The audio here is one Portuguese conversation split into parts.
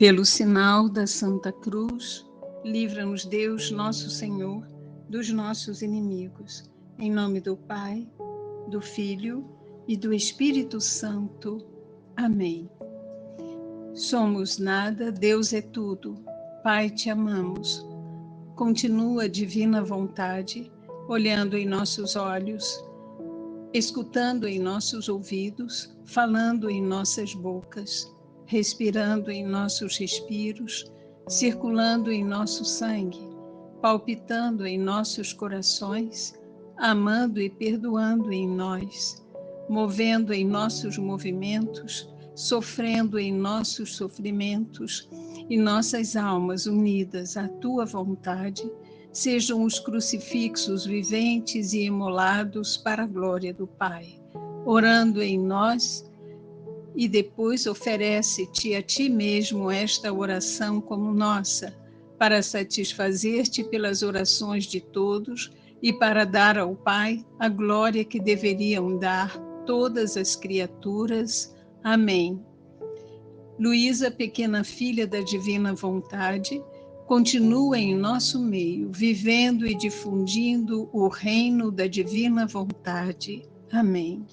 Pelo sinal da Santa Cruz, livra-nos Deus, nosso Senhor, dos nossos inimigos. Em nome do Pai, do Filho e do Espírito Santo. Amém. Somos nada, Deus é tudo. Pai, te amamos. Continua a divina vontade, olhando em nossos olhos, escutando em nossos ouvidos, falando em nossas bocas, respirando em nossos respiros, circulando em nosso sangue, palpitando em nossos corações, amando e perdoando em nós, movendo em nossos movimentos, sofrendo em nossos sofrimentos, e nossas almas unidas à tua vontade, sejam os crucifixos viventes e imolados para a glória do Pai, orando em nós. E depois oferece-te a ti mesmo esta oração como nossa, para satisfazer-te pelas orações de todos e para dar ao Pai a glória que deveriam dar todas as criaturas. Amém. Luísa, pequena filha da divina vontade, continua em nosso meio, vivendo e difundindo o reino da divina vontade. Amém.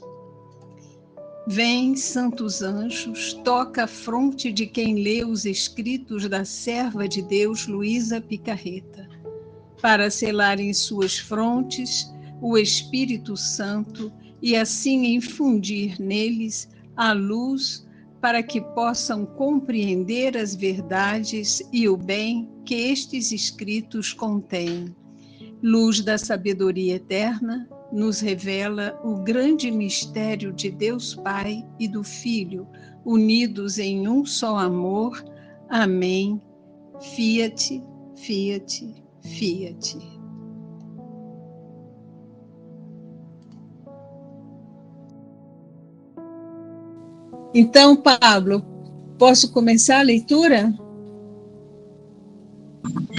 Vem, santos anjos, toca a fronte de quem lê os escritos da serva de Deus, Luísa Picarreta, para selar em suas frontes o Espírito Santo e assim infundir neles a luz para que possam compreender as verdades e o bem que estes escritos contêm. Luz da sabedoria eterna, nos revela o grande mistério de Deus Pai e do Filho, unidos em um só amor. Amém. Fiat, fiat, fiat. Então, Pablo, posso começar a leitura?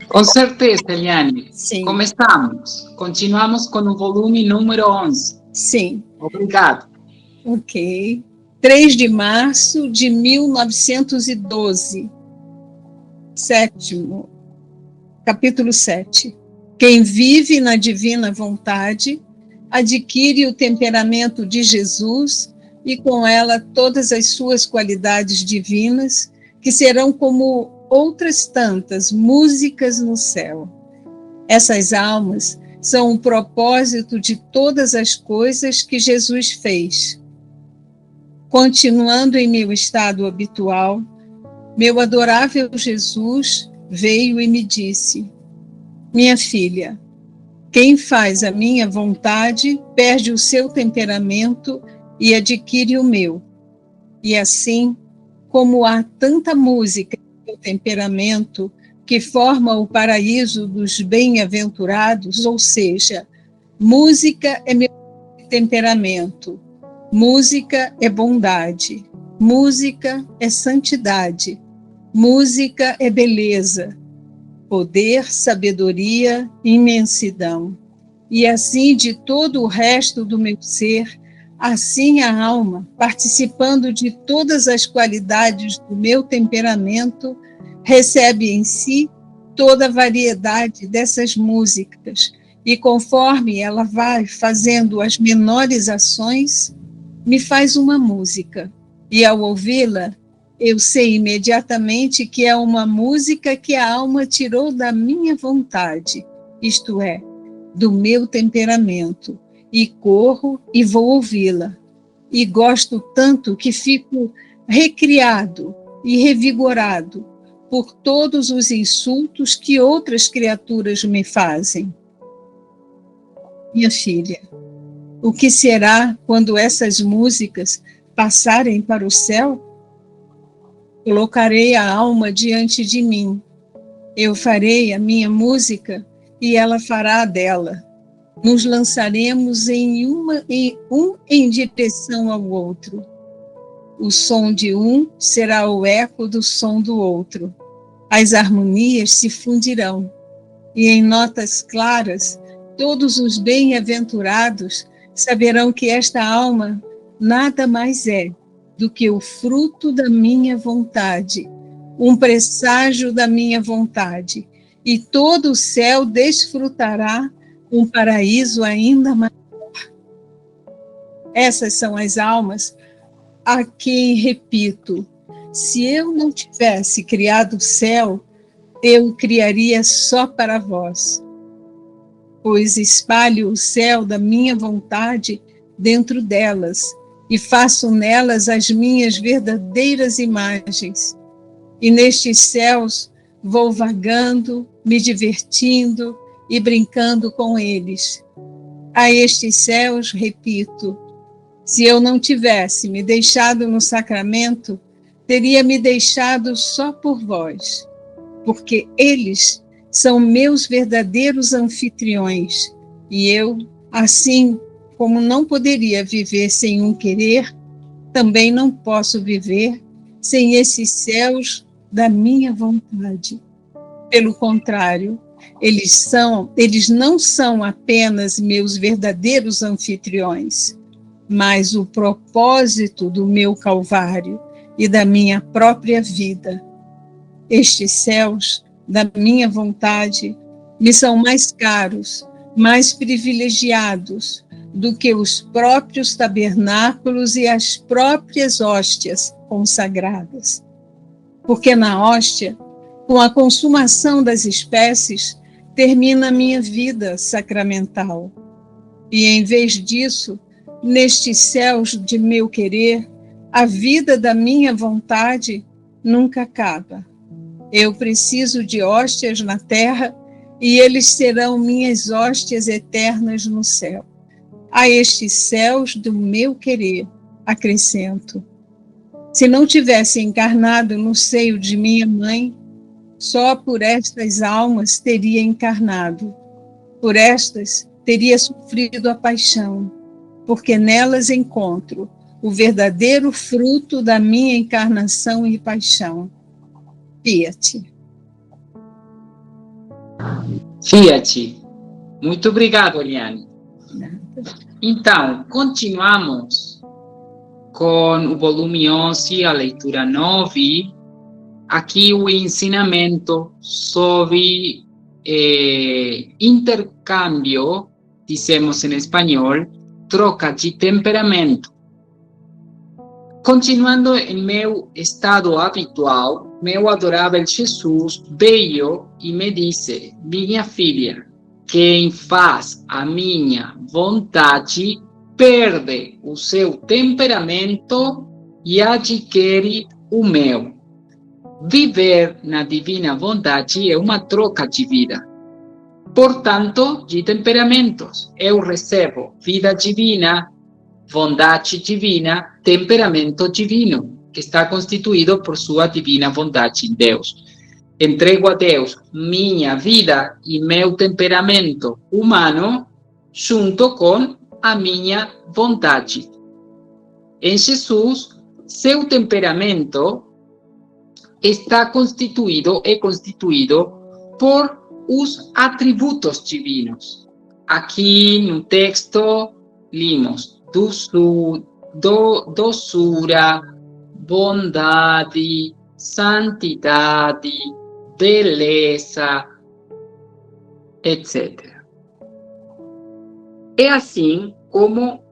Com certeza, Eliane. Sim. Começamos. Continuamos com o volume número 11. Sim. Obrigado. Ok. 3 de março de 1912. Capítulo 7. Quem vive na divina vontade adquire o temperamento de Jesus e com ela todas as suas qualidades divinas, que serão como outras tantas músicas no céu. Essas almas são o propósito de todas as coisas que Jesus fez. Continuando em meu estado habitual, meu adorável Jesus veio e me disse: minha filha, quem faz a minha vontade perde o seu temperamento e adquire o meu. E assim, como há tanta música no temperamento que forma o paraíso dos bem-aventurados, ou seja, música é meu temperamento, música é bondade, música é santidade, música é beleza, poder, sabedoria, imensidão. E assim de todo o resto do meu ser, assim a alma, participando de todas as qualidades do meu temperamento, recebe em si toda a variedade dessas músicas, e conforme ela vai fazendo as menores ações, me faz uma música. E ao ouvi-la, eu sei imediatamente que é uma música que a alma tirou da minha vontade, isto é, do meu temperamento, e corro e vou ouvi-la. E gosto tanto que fico recriado e revigorado por todos os insultos que outras criaturas me fazem. Minha filha, o que será quando essas músicas passarem para o céu? Colocarei a alma diante de mim. Eu farei a minha música e ela fará a dela. Nos lançaremos em direção ao outro. O som de um será o eco do som do outro. As harmonias se fundirão, e em notas claras, todos os bem-aventurados saberão que esta alma nada mais é do que o fruto da minha vontade, um presságio da minha vontade, e todo o céu desfrutará um paraíso ainda maior. Essas são as almas a quem repito: se eu não tivesse criado o céu, eu o criaria só para vós, pois espalho o céu da minha vontade dentro delas e faço nelas as minhas verdadeiras imagens. E nestes céus vou vagando, me divertindo e brincando com eles. A estes céus, repito, se eu não tivesse me deixado no sacramento, teria me deixado só por vós, porque eles são meus verdadeiros anfitriões, e eu, assim como não poderia viver sem um querer, também não posso viver sem esses céus da minha vontade. Pelo contrário, eles não são apenas meus verdadeiros anfitriões, mas o propósito do meu Calvário e da minha própria vida. Estes céus da minha vontade me são mais caros, mais privilegiados do que os próprios tabernáculos e as próprias hóstias consagradas. Porque na hóstia, com a consumação das espécies, termina a minha vida sacramental. E em vez disso, nestes céus de meu querer, a vida da minha vontade nunca acaba. Eu preciso de hóstias na terra e eles serão minhas hóstias eternas no céu. A estes céus do meu querer, acrescento: se não tivesse encarnado no seio de minha mãe, só por estas almas teria encarnado. Por estas teria sofrido a paixão, porque nelas encontro o verdadeiro fruto da minha encarnação e paixão. Fiat. Fiat. Muito obrigado, Eliane. Então, continuamos com o volume 11, a leitura 9. Aqui o ensinamento sobre intercâmbio, dizemos em espanhol, troca de temperamento. Continuando em meu estado habitual, meu adorável Jesus veio e me disse: minha filha, quem faz a minha vontade perde o seu temperamento e adquire o meu. Viver na divina vontade é uma troca de vida. Portanto, de temperamentos. Eu recebo vida divina, vontade divina, temperamento divino, que está constituído por sua divina vontade, Deus. Entrego a Deus minha vida e meu temperamento humano junto com a minha vontade. Em Jesus, seu temperamento é constituído por os atributos divinos. Aqui no texto limos doçura, bondade, santidade, beleza, etc. É assim como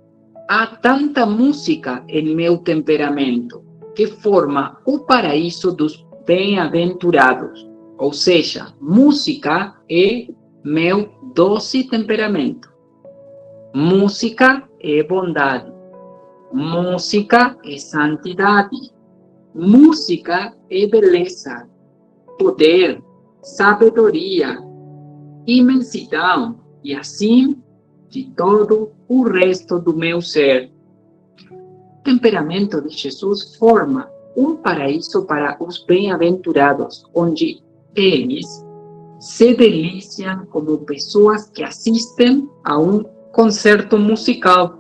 há tanta música em meu temperamento, que forma o paraíso dos bem-aventurados. Ou seja, música é meu doce temperamento. Música é bondade. Música é santidade. Música é beleza, poder, sabedoria, imensidão e assim de todo o resto do meu ser. O temperamento de Jesus forma um paraíso para os bem-aventurados, onde eles se deliciam como pessoas que assistem a um concerto musical,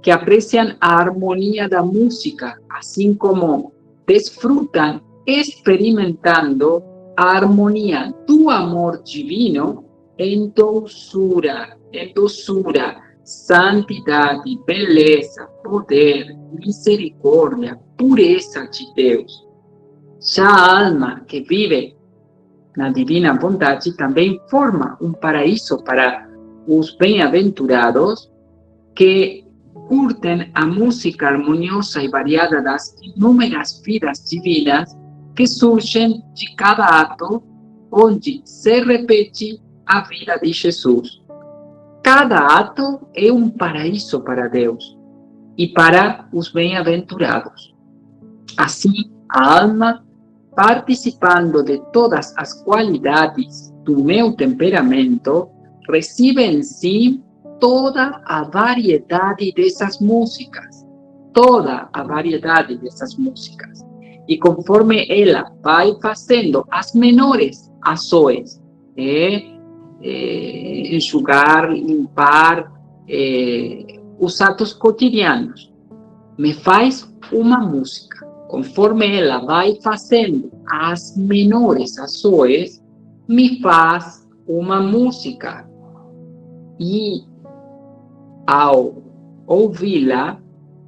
que apreciam a harmonia da música, assim como desfrutam experimentando a harmonia do amor divino em doçura, santidade, beleza, poder, misericórdia, pureza de Deus. Já a alma que vive na divina bondade também forma um paraíso para os bem-aventurados que curtem a música harmoniosa e variada das inúmeras vidas divinas que surgem de cada ato onde se repete a vida de Jesus. Cada ato é um paraíso para Deus e para os bem-aventurados. Assim, a alma, participando de todas as qualidades do meu temperamento, recebe em si toda a variedade dessas músicas, E conforme ela vai fazendo as menores ações, enxugar, limpar, os atos cotidianos, me faz uma música. Conforme ela vai fazendo as menores ações, me faz uma música. E ao ouvi-la,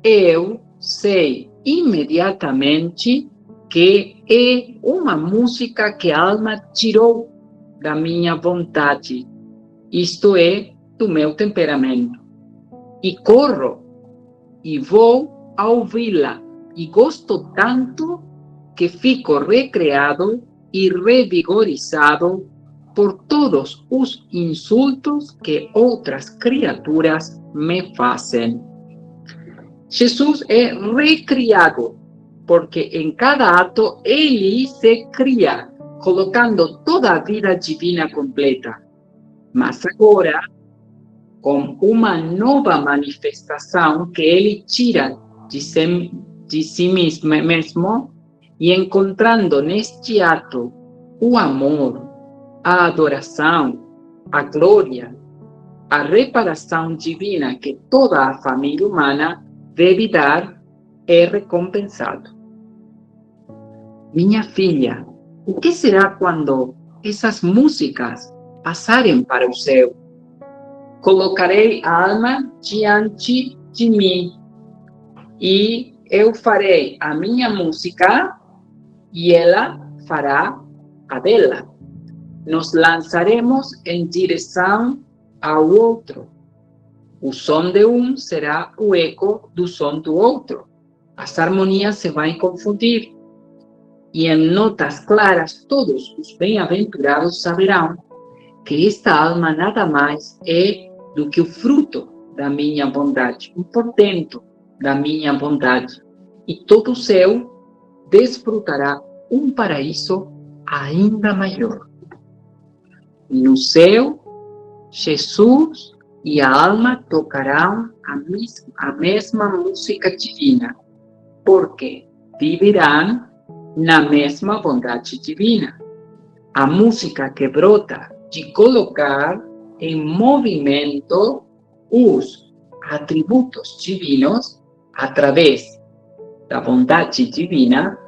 eu sei imediatamente que é uma música que a alma tirou da minha vontade, isto é, do meu temperamento. E corro e vou a ouvi-la, e gosto tanto que fico recreado e revigorizado por todos os insultos que outras criaturas me fazem. Jesus é recriado, porque em cada ato ele se cria, colocando toda a vida divina completa. Mas agora, com uma nova manifestação que ele tira de si mesmo e encontrando neste ato o amor, a adoração, a glória, a reparação divina que toda a família humana deve dar, é recompensado. Minha filha, o que será quando essas músicas passarem para o céu? Colocarei a alma diante de mim e eu farei a minha música e ela fará a dela. Nos lançaremos em direção ao outro. O som de um será o eco do som do outro. As harmonias se vão confundir. E em notas claras todos os bem-aventurados saberão que esta alma nada mais é do que o fruto da minha bondade, um portento da minha bondade. E todo o céu desfrutará um paraíso ainda maior. No céu, Jesus e a alma tocarão a mesma música divina, porque viverão na mesma bondade divina. A música que brota de colocar em movimento os atributos divinos através da bondade divina,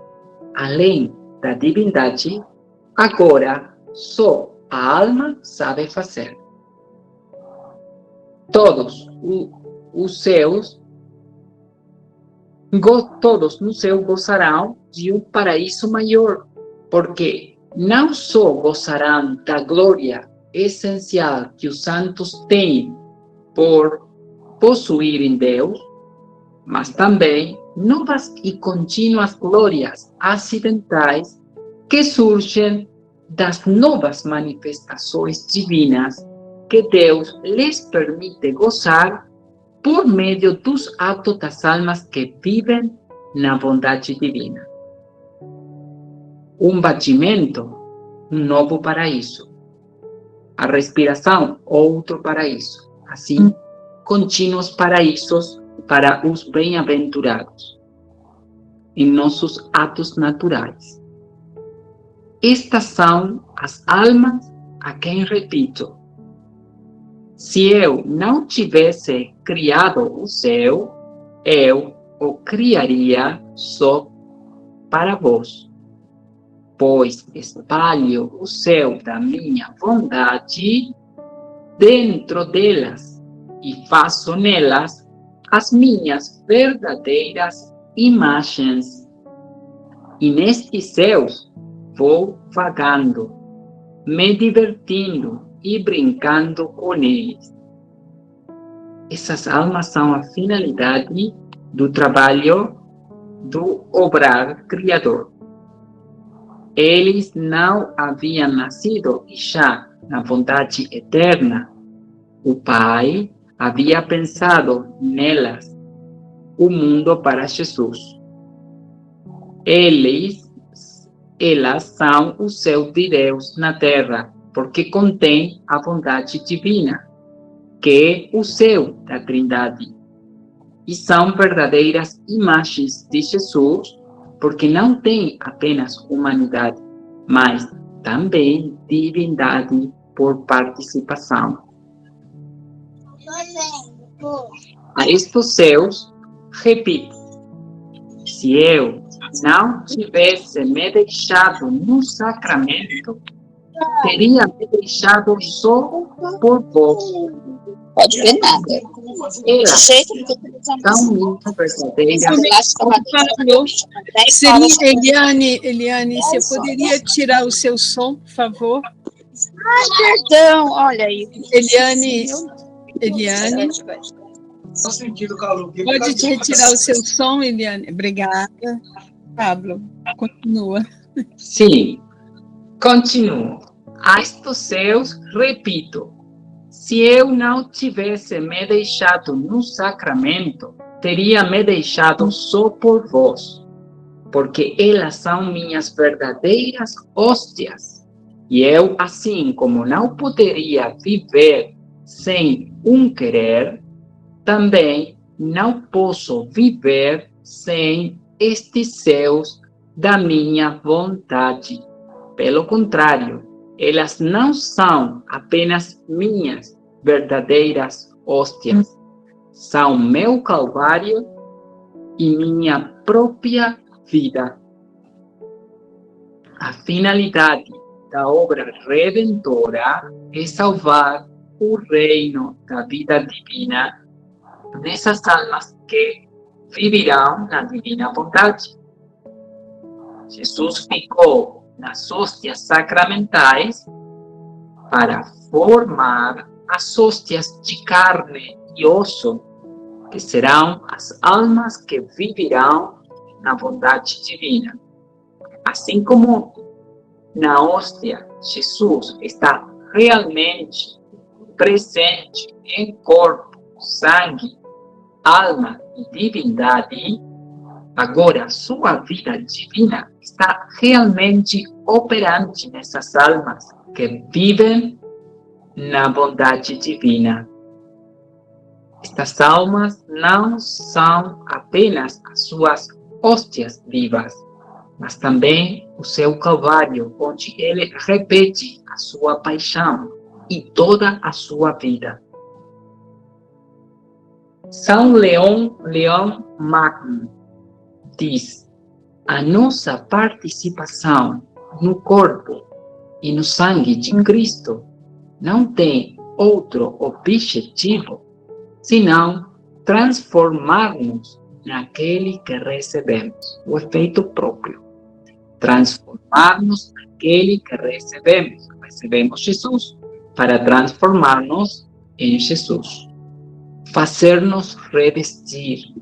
além da divindade, agora só a alma sabe fazer. Todos no céu gozarão de um paraíso maior, porque não só gozarão da glória essencial que os santos têm por possuírem Deus, mas também novas e contínuas glórias acidentais que surgem das novas manifestações divinas que Deus lhes permite gozar por meio dos atos das almas que vivem na bondade divina. Um batimento, um novo paraíso. A respiração, outro paraíso. Assim, contínuos paraísos para os bem-aventurados em nossos atos naturais. Estas são as almas a quem repito: se eu não tivesse criado o céu, eu o criaria só para vós, pois espalho o céu da minha bondade dentro delas e faço nelas as minhas verdadeiras imagens. E nestes céus vou vagando, me divertindo e brincando com eles. Essas almas são a finalidade do trabalho do obrar criador. Eles não haviam nascido e já, na vontade eterna, o Pai havia pensado nelas o mundo para Jesus. Elas são o céu de Deus na terra, porque contém a vontade divina, que é o céu da Trindade. E são verdadeiras imagens de Jesus, porque não tem apenas humanidade, mas também divindade por participação. A estes céus, repito, se eu não tivesse me deixado no sacramento, teria me deixado só por vós. Pode ver nada. Elas são minhas verdadeiras. Eliane, você poderia tirar o seu som, por favor? Perdão, olha aí. Eliane, pode retirar o seu som, Eliane? Obrigada. Pablo, continua. Sim, continuo. A estes céus, repito, se eu não tivesse me deixado no sacramento, teria me deixado só por vós, porque elas são minhas verdadeiras hóstias. E eu, assim como não poderia viver sem um querer, também não posso viver sem estes céus da minha vontade. Pelo contrário, elas não são apenas minhas verdadeiras hóstias, são meu calvário e minha própria vida. A finalidade da obra redentora é salvar o reino da vida divina nessas almas que viverão na divina vontade. Jesus ficou nas hóstias sacramentais para formar as hóstias de carne e osso, que serão as almas que viverão na vontade divina. Assim como na hóstia Jesus está realmente presente em corpo, sangue, alma e divindade, agora sua vida divina está realmente operante nessas almas que vivem na bondade divina. Estas almas não são apenas as suas hóstias vivas, mas também o seu calvário, onde ele repete a sua paixão e toda a sua vida. São Leão Magno diz: a nossa participação no corpo e no sangue de Cristo não tem outro objetivo senão transformar-nos naquele que recebemos, o efeito próprio. Transformar-nos naquele que recebemos. Recebemos Jesus para transformar-nos em Jesus. Fazer-nos revestir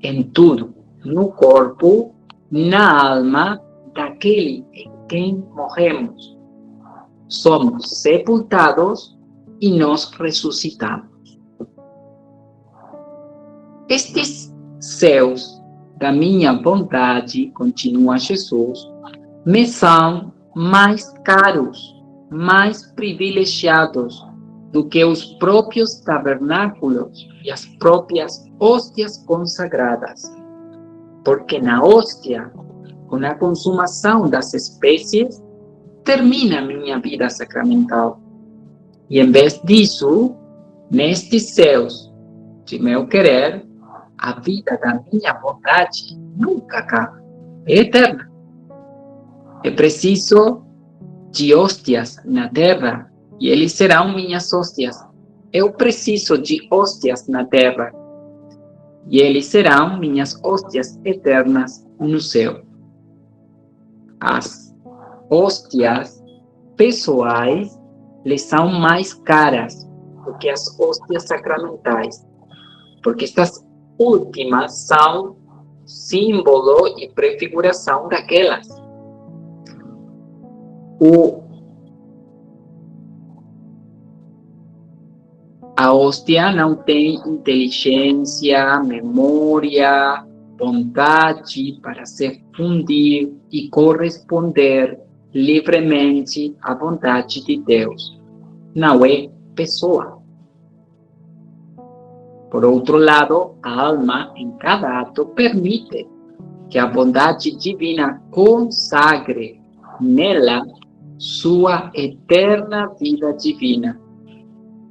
em tudo, no corpo, na alma, daquele em quem morremos. Somos sepultados e nós ressuscitamos. Estes céus da minha vontade, continua Jesus, me são mais caros, mais privilegiados do que os próprios tabernáculos e as próprias hóstias consagradas. Porque na hóstia, com a consumação das espécies, termina minha vida sacramental. E em vez disso, nestes céus de meu querer, a vida da minha vontade nunca acaba, é eterna. É preciso de hóstias na terra, e eles serão minhas hóstias. Eu preciso de hóstias na terra, e eles serão minhas hóstias eternas no céu. as hóstias pessoais lhes são mais caras do que as hóstias sacramentais, porque estas últimas são símbolo e prefiguração daquelas. A hóstia não tem inteligência, memória, vontade para se fundir e corresponder livremente à vontade de Deus. Não é pessoa. Por outro lado, a alma, em cada ato, permite que a bondade divina consagre nela sua eterna vida divina.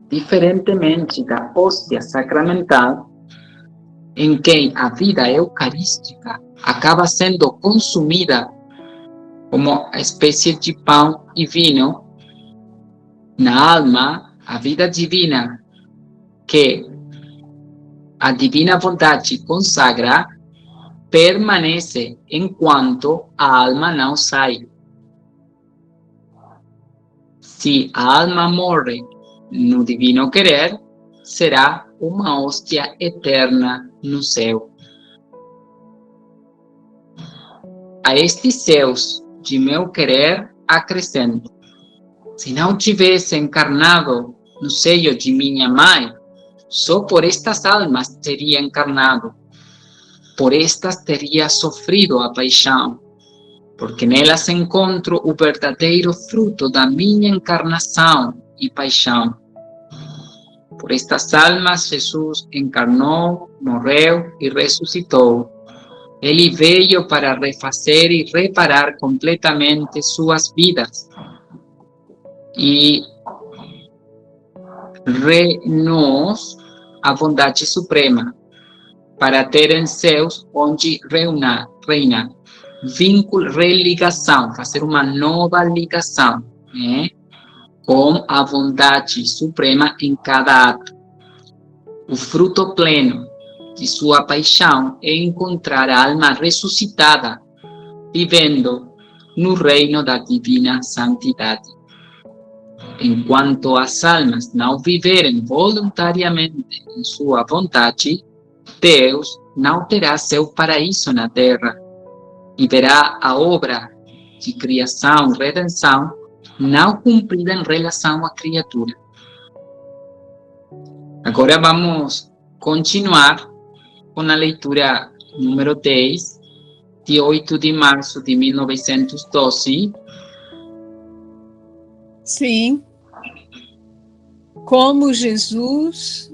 Diferentemente da hóstia sacramental, em que a vida eucarística acaba sendo consumida como espécie de pão e vinho, na alma, a vida divina que a divina vontade consagra permanece enquanto a alma não sai. Se a alma morre no divino querer, será uma hóstia eterna no céu. A estes céus de meu querer acrescento: se não tivesse encarnado no seio de minha mãe, só por estas almas teria encarnado, por estas teria sofrido a paixão, porque nelas encontro o verdadeiro fruto da minha encarnação e paixão. Por estas almas Jesus encarnou, morreu e ressuscitou. Ele veio para refazer e reparar completamente suas vidas e nos a bondade suprema, para terem céus onde reina vínculo, religação, fazer uma nova ligação, né, com a bondade suprema em cada ato. O fruto pleno de sua paixão é encontrar a alma ressuscitada, vivendo no reino da divina santidade. Enquanto as almas não viverem voluntariamente em sua vontade, Deus não terá seu paraíso na terra e verá a obra de criação e redenção não cumprida em relação à criatura. Agora vamos continuar com a leitura número 10, de 8 de março de 1912. Sim. Como Jesus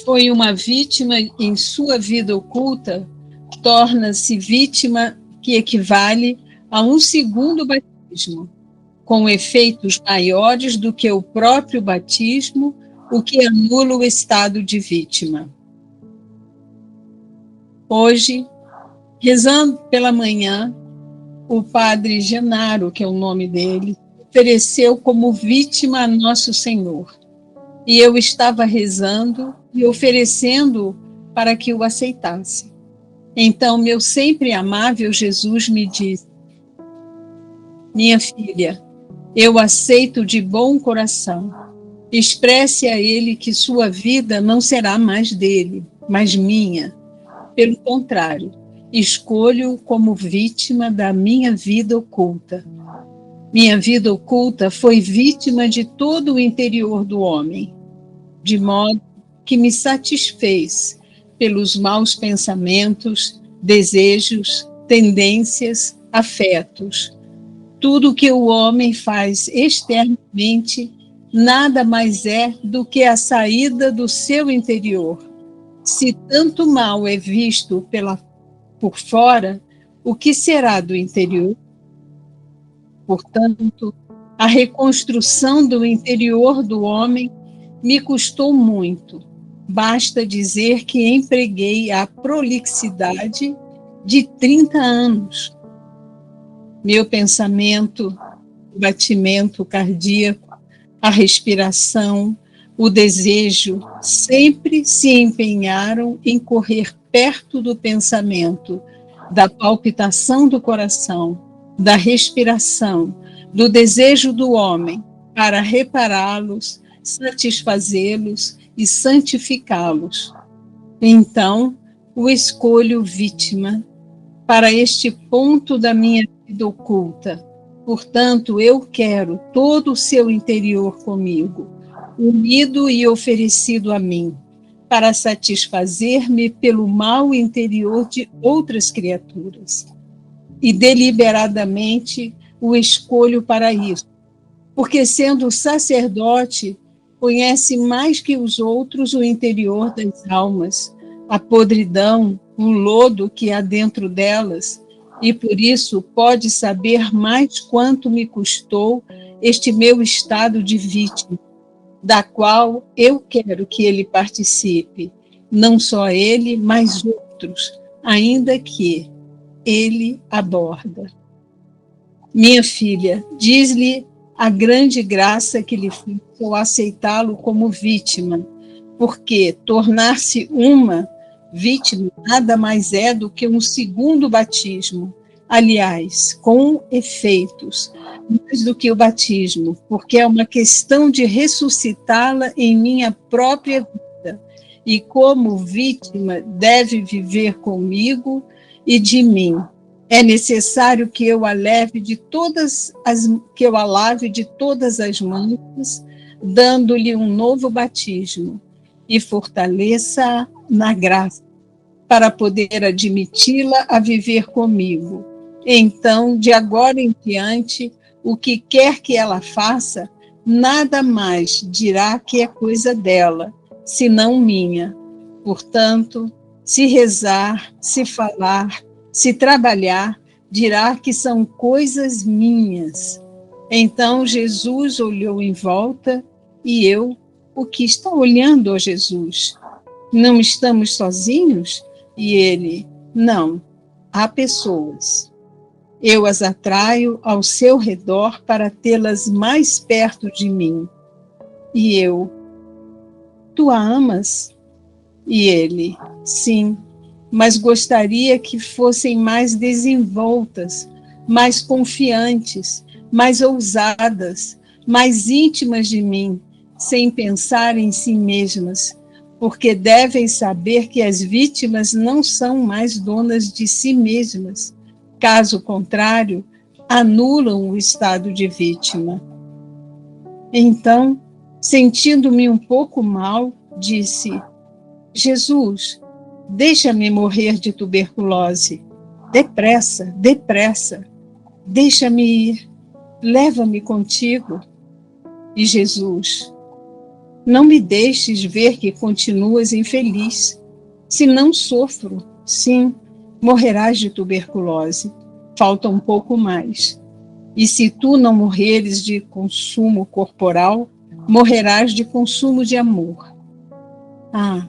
foi uma vítima em sua vida oculta, torna-se vítima que equivale a um segundo batismo, com efeitos maiores do que o próprio batismo, o que anula o estado de vítima. Hoje, rezando pela manhã, o padre Genaro, que é o nome dele, ofereceu como vítima a Nosso Senhor. E eu estava rezando e oferecendo para que o aceitasse. Então, meu sempre amável Jesus me disse: minha filha, eu aceito de bom coração. Expresse a ele que sua vida não será mais dele, mas minha. Pelo contrário, escolho-o como vítima da minha vida oculta. Minha vida oculta foi vítima de todo o interior do homem, de modo que me satisfez pelos maus pensamentos, desejos, tendências, afetos. Tudo que o homem faz externamente nada mais é do que a saída do seu interior. Se tanto mal é visto por fora, o que será do interior? Portanto, a reconstrução do interior do homem me custou muito. Basta dizer que empreguei a prolixidade de 30 anos. Meu pensamento, o batimento cardíaco, a respiração, o desejo, sempre se empenharam em correr perto do pensamento, da palpitação do coração, da respiração, do desejo do homem para repará-los, satisfazê-los e santificá-los. Então, o escolho vítima para este ponto da minha vida oculta. Portanto, eu quero todo o seu interior comigo, unido e oferecido a mim, para satisfazer-me pelo mal interior de outras criaturas. E deliberadamente o escolho para isso, porque sendo sacerdote, conhece mais que os outros o interior das almas, a podridão, o lodo que há dentro delas, e por isso pode saber mais quanto me custou este meu estado de vítima, da qual eu quero que ele participe, não só ele, mas outros, ainda que ele aborda. Minha filha, diz-lhe a grande graça que lhe fiz ao aceitá-lo como vítima, porque tornar-se uma vítima nada mais é do que um segundo batismo, aliás, com efeitos, mais do que o batismo, porque é uma questão de ressuscitá-la em minha própria vida, e como vítima deve viver comigo e de mim. É necessário que eu a lave de todas as manchas, dando-lhe um novo batismo e fortaleça-a na graça, para poder admiti-la a viver comigo. Então, de agora em diante, o que quer que ela faça, nada mais dirá que é coisa dela, senão minha. Portanto, se rezar, se falar, se trabalhar, dirá que são coisas minhas. Então Jesus olhou em volta e eu, o que está olhando, ó Jesus? Não estamos sozinhos? E ele, não, há pessoas. Eu as atraio ao seu redor para tê-las mais perto de mim. E eu, tu a amas? E ele, sim, mas gostaria que fossem mais desenvoltas, mais confiantes, mais ousadas, mais íntimas de mim, sem pensar em si mesmas, porque devem saber que as vítimas não são mais donas de si mesmas. Caso contrário, anulam o estado de vítima. Então, sentindo-me um pouco mal, disse: Jesus, deixa-me morrer de tuberculose. Depressa, depressa. Deixa-me ir. Leva-me contigo. E Jesus, não me deixes ver que continuas infeliz. Se não sofro, sim, morrerás de tuberculose. Falta um pouco mais. E se tu não morreres de consumo corporal, morrerás de consumo de amor. Ah,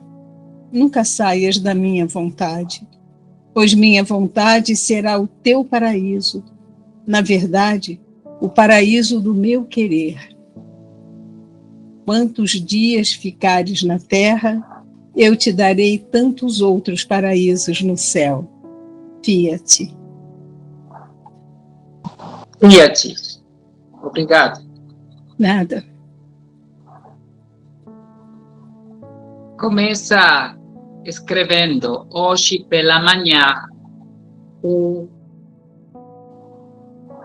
nunca saias da minha vontade, pois minha vontade será o teu paraíso. Na verdade, o paraíso do meu querer. Quantos dias ficares na terra, eu te darei tantos outros paraísos no céu. Fiat. Fiat. Obrigado. Nada. Começa escrevendo hoje pela manhã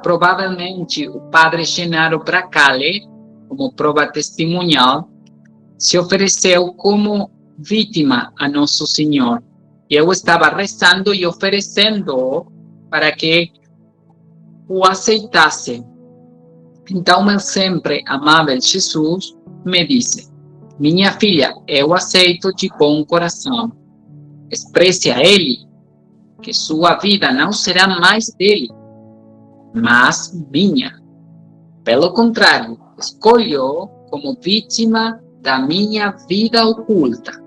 provavelmente o padre Genaro Bracale, como prova testemunhal, se ofereceu como vítima a Nosso Senhor. E eu estava rezando e oferecendo para que o aceitasse. Então, meu sempre amável Jesus me disse: minha filha, eu aceito de bom coração. Expresse a ele que sua vida não será mais dele, mas minha. Pelo contrário, escolheu como vítima da minha vida oculta.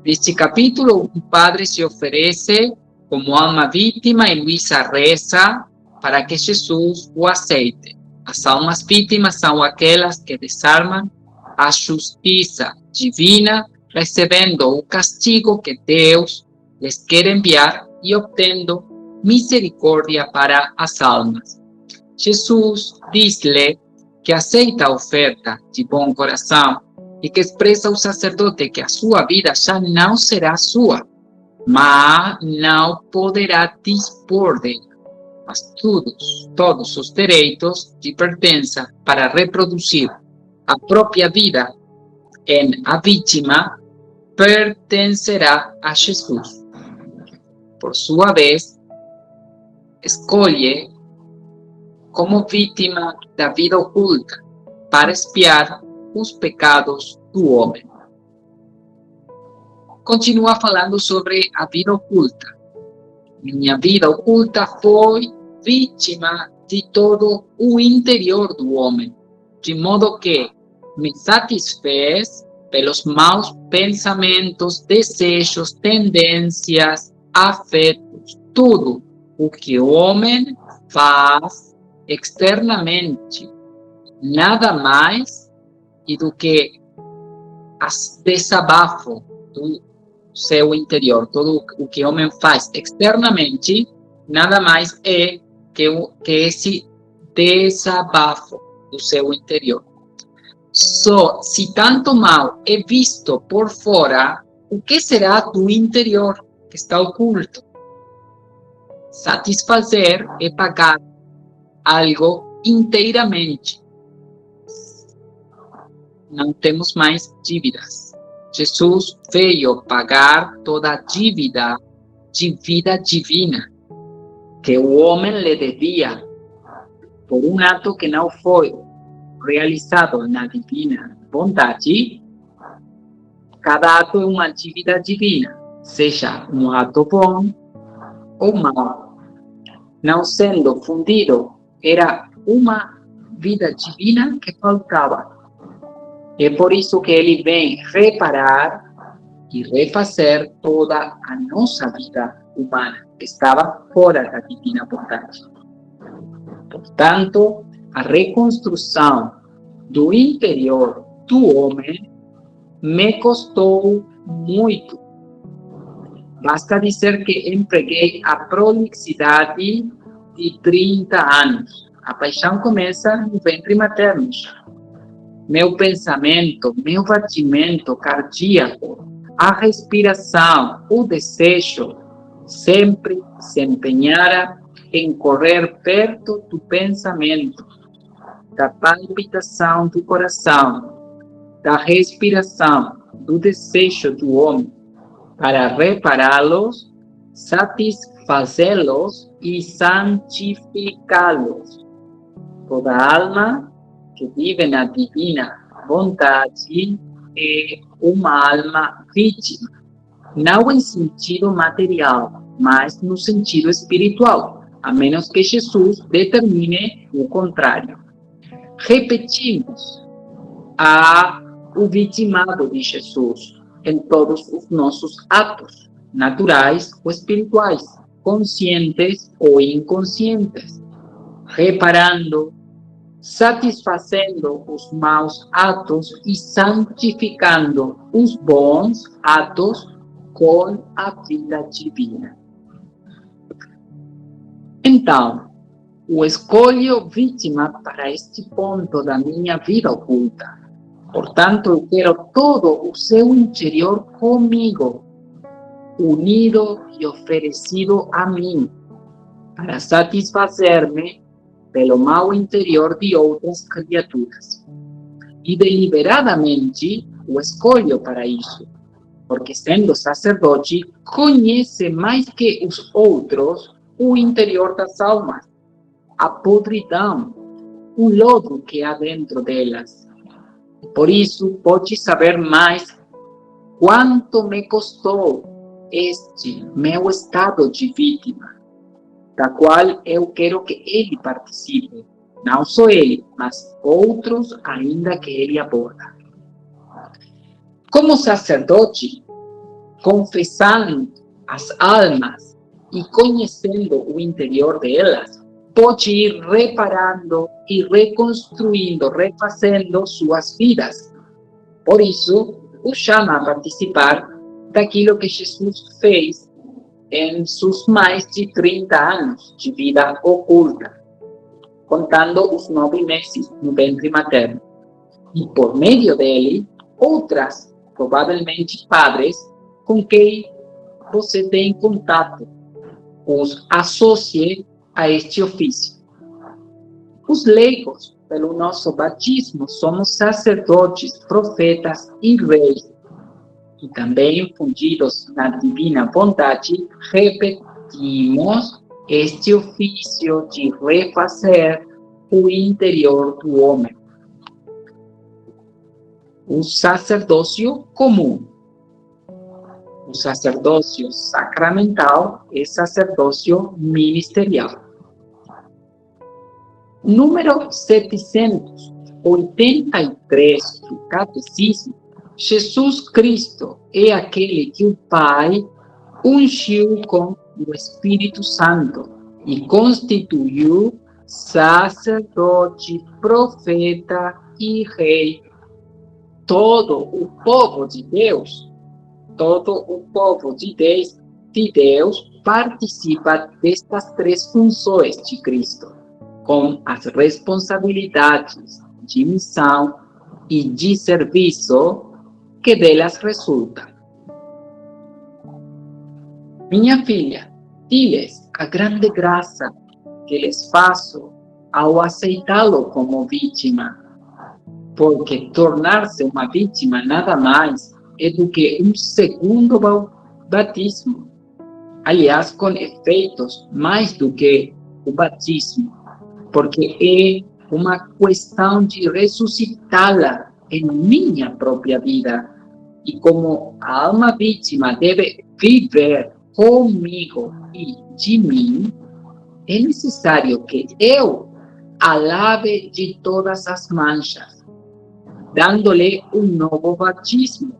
Neste capítulo, o padre se oferece como alma vítima e Luísa reza para que Jesus o aceite. As almas vítimas são aquelas que desarmam a justiça divina, recebendo o castigo que Deus lhes quer enviar e obtendo misericórdia para as almas. Jesus diz-lhe que aceita a oferta de bom coração e que expressa ao sacerdote que a sua vida já não será sua, mas não poderá dispor dela. Mas todos os direitos lhe pertencem para reproduzir a própria vida em a vítima pertencerá a Jesus. Por sua vez, escolhe como vítima da vida oculta para expiar os pecados do homem. Continua falando sobre a vida oculta. Minha vida oculta foi vítima de todo o interior do homem, de modo que me satisfez pelos maus pensamentos, desejos, tendências, afetos, tudo o que o homem faz externamente, nada mais do que desabafo do seu interior. Tudo o que o homem faz externamente, nada mais é que esse desabafo do seu interior. Só se tanto mal é visto por fora, o que será do interior que está oculto? Satisfazer é pagar algo inteiramente. Não temos mais dívidas. Jesus veio pagar toda a dívida de vida divina que o homem lhe devia por um ato que não foi realizado na divina bondade. Cada ato é uma dívida divina, seja um ato bom ou mau. Não sendo fundido, era uma vida divina que faltava. É por isso que ele vem reparar e refazer toda a nossa vida humana, que estava fora da divina bondade. Portanto, a reconstrução do interior do homem me custou muito. Basta dizer que empreguei a prolixidade de 30 anos. A paixão começa no ventre materno. Meu pensamento, meu batimento cardíaco, a respiração, o desejo, sempre se empenhara em correr perto do pensamento, da palpitação do coração, da respiração, do desejo do homem, para repará-los, satisfazê-los e santificá-los. Toda alma que vive na divina vontade é uma alma vítima, não em sentido material, mas no sentido espiritual, a menos que Jesus determine o contrário. Repetimos o vitimado de Jesus em todos os nossos atos, naturais ou espirituais, conscientes ou inconscientes, reparando, satisfazendo os maus atos e santificando os bons atos com a vida divina. Então, eu escolho vítima para este ponto da minha vida oculta. Portanto, eu quero todo o seu interior comigo, unido e oferecido a mim, para satisfazer-me pelo mal interior de outras criaturas. E deliberadamente o escolho para isso, porque sendo sacerdote, conhece mais que os outros o interior das almas, a podridão, o lodo que há dentro delas. Por isso, pode saber mais quanto me custou este meu estado de vítima, da qual eu quero que ele participe, não só ele, mas outros ainda que ele aborda. Como sacerdote, confessando as almas e conhecendo o interior delas, pode ir reparando e reconstruindo, refazendo suas vidas. Por isso, o chama a participar daquilo que Jesus fez em seus mais de 30 anos de vida oculta, contando os 9 meses no ventre materno. E por meio dele, outras, provavelmente padres, com quem você tem contato, os associe a este ofício. Os leigos, pelo nosso batismo, somos sacerdotes, profetas e reis. E também, fundidos na divina bondade, repetimos este ofício de refazer o interior do homem. O sacerdócio comum. O sacerdócio sacramental e sacerdócio ministerial. Número 783 do Catecismo. Jesus Cristo é aquele que o Pai ungiu com o Espírito Santo e constituiu sacerdote, profeta e rei. Todo o povo de Deus participa destas 3 funções de Cristo, com as responsabilidades de missão e de serviço que delas resultam. Minha filha, diles a grande graça que lhes faço ao aceitá-lo como vítima, porque tornar-se uma vítima nada mais é do que um segundo batismo, aliás, com efeitos mais do que o batismo, porque é uma questão de ressuscitá-la em minha própria vida. E como a alma vítima deve viver comigo e de mim, é necessário que eu a lave de todas as manchas, dando-lhe um novo batismo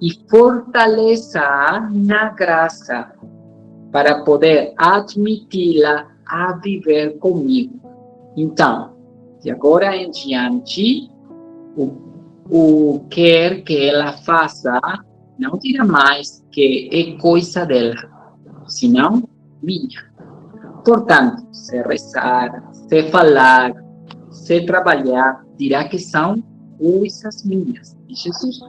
e fortaleça-a na graça para poder admiti-la a viver comigo. Então, de agora em diante, o quer que ela faça não dirá mais que é coisa dela, senão minha. Portanto, se rezar, se falar, se trabalhar, dirá que são coisas minhas de Jesus.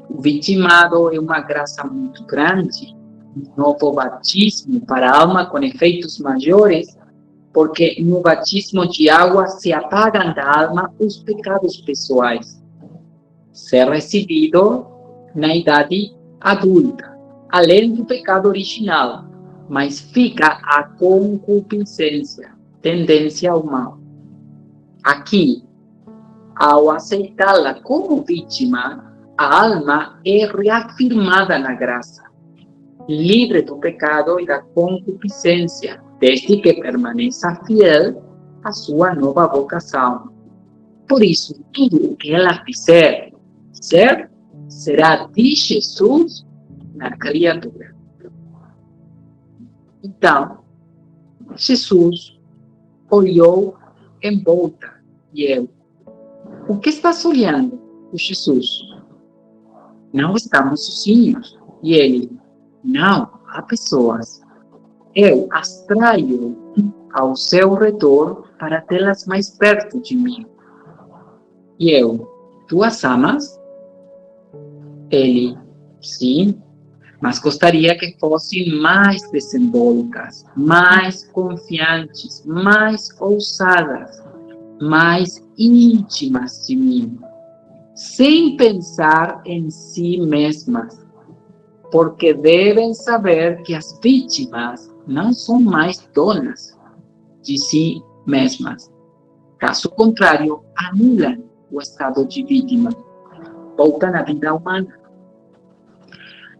O vitimado é uma graça muito grande, um novo batismo para a alma com efeitos maiores, porque no batismo de água se apagam da alma os pecados pessoais. Ser recebido na idade adulta, além do pecado original, mas fica a concupiscência, tendência ao mal. Aqui, ao aceitá-la como vítima, a alma é reafirmada na graça, livre do pecado e da concupiscência, desde que permaneça fiel à sua nova vocação. Por isso, tudo o que ela fizer, será de Jesus na criatura. Então, Jesus olhou em volta e eu: o que estás olhando? O Jesus: não estamos sozinhos. E ele: não, há pessoas. Eu as traio ao seu redor para tê-las mais perto de mim. E eu: tu as amas? Ele: sim, mas gostaria que fossem mais desenvoltas, mais confiantes, mais ousadas, mais íntimas de mim, sem pensar em si mesmas, porque devem saber que as vítimas não são mais donas de si mesmas. Caso contrário, anulam o estado de vítima, voltam à vida humana.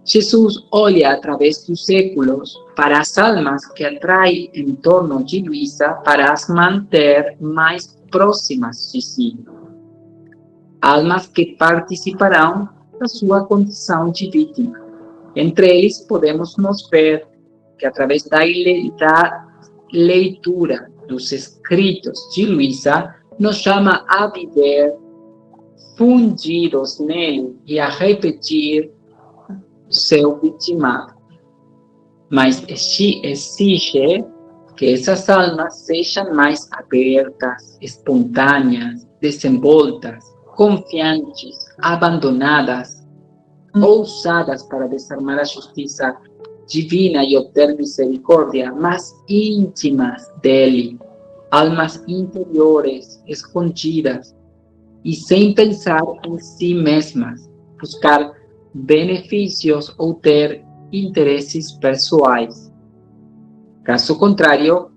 Jesus olha através dos séculos para as almas que atrai em torno de Luísa para as manter mais próximas de si. Almas que participarão da sua condição de vítima. Entre eles, podemos nos ver que, através da leitura dos escritos de Luísa, nos chama a viver fundidos nele e a repetir seu vitimado. mas exige que essas almas sejam mais abertas, espontâneas, desenvoltas, confiantes, abandonadas, ousadas para desarmar a justiça divina e obter misericórdia, mas íntimas dele, almas interiores, escondidas, e sem pensar em si mesmas, buscar benefícios ou ter interesses pessoais. Caso contrário,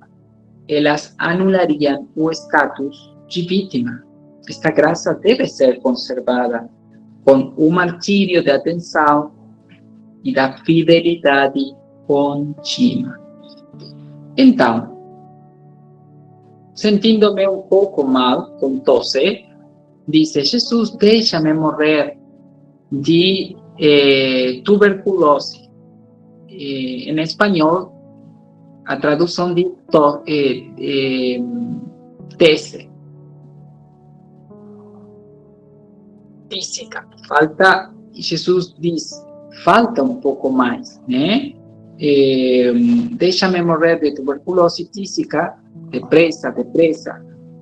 elas anulariam o status de vítima. Esta graça deve ser conservada com o martírio da atenção e da fidelidade contínua. Então, sentindo-me um pouco mal com tosse, disse: Jesus, deixa-me morrer de tuberculose. Em espanhol, a tradução de tese. Física. Falta, Jesus diz, falta um pouco mais, né? Deixa-me morrer de tuberculose física, depressa,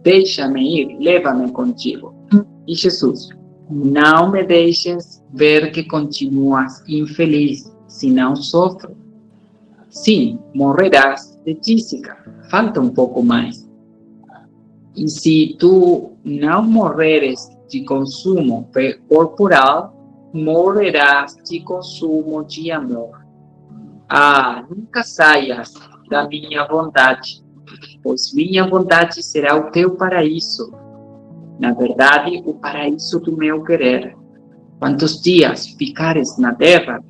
deixa-me ir, leva-me contigo. E Jesus, não me deixes ver que continuas infeliz, senão sofro. Sim, morrerás de física, falta um pouco mais. E se tu não morreres de consumo corporal, morrerás de consumo de amor. Nunca saias da minha vontade, pois minha vontade será o teu paraíso. Na verdade, o paraíso do meu querer. Quantos dias ficares na terra,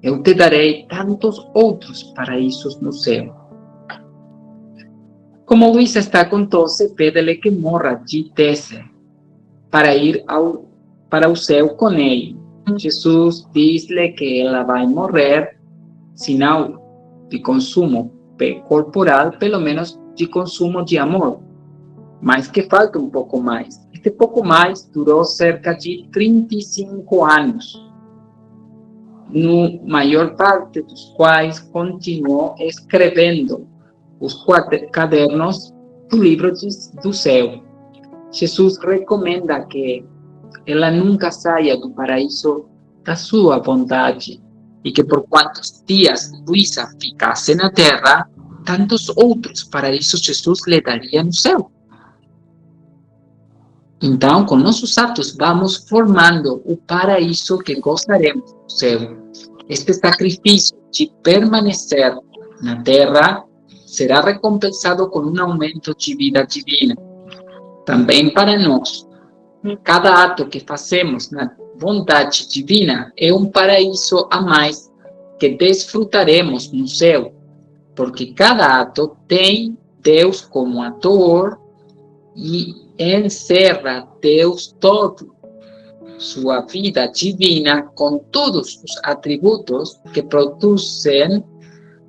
eu te darei tantos outros paraísos no céu. Como Luísa está com tosse, pede-lhe que morra de tese para ir para o céu com ele. Jesus diz-lhe que ela vai morrer, se não de consumo corporal, pelo menos de consumo de amor. Mas que falta um pouco mais. Este pouco mais durou cerca de 35 anos, no maior parte dos quais continuou escrevendo os cadernos do livro do céu. Jesus recomenda que ela nunca saia do paraíso da sua vontade e que por quantos dias Luísa ficasse na terra, tantos outros paraísos Jesus lhe daria no céu. Então, com nossos atos, vamos formando o paraíso que gostaremos do céu. Este sacrifício de permanecer na terra será recompensado com um aumento de vida divina. Também para nós, cada ato que fazemos na vontade divina é um paraíso a mais que desfrutaremos no céu, porque cada ato tem Deus como ator e encerra Deus todo, sua vida divina com todos os atributos que produzem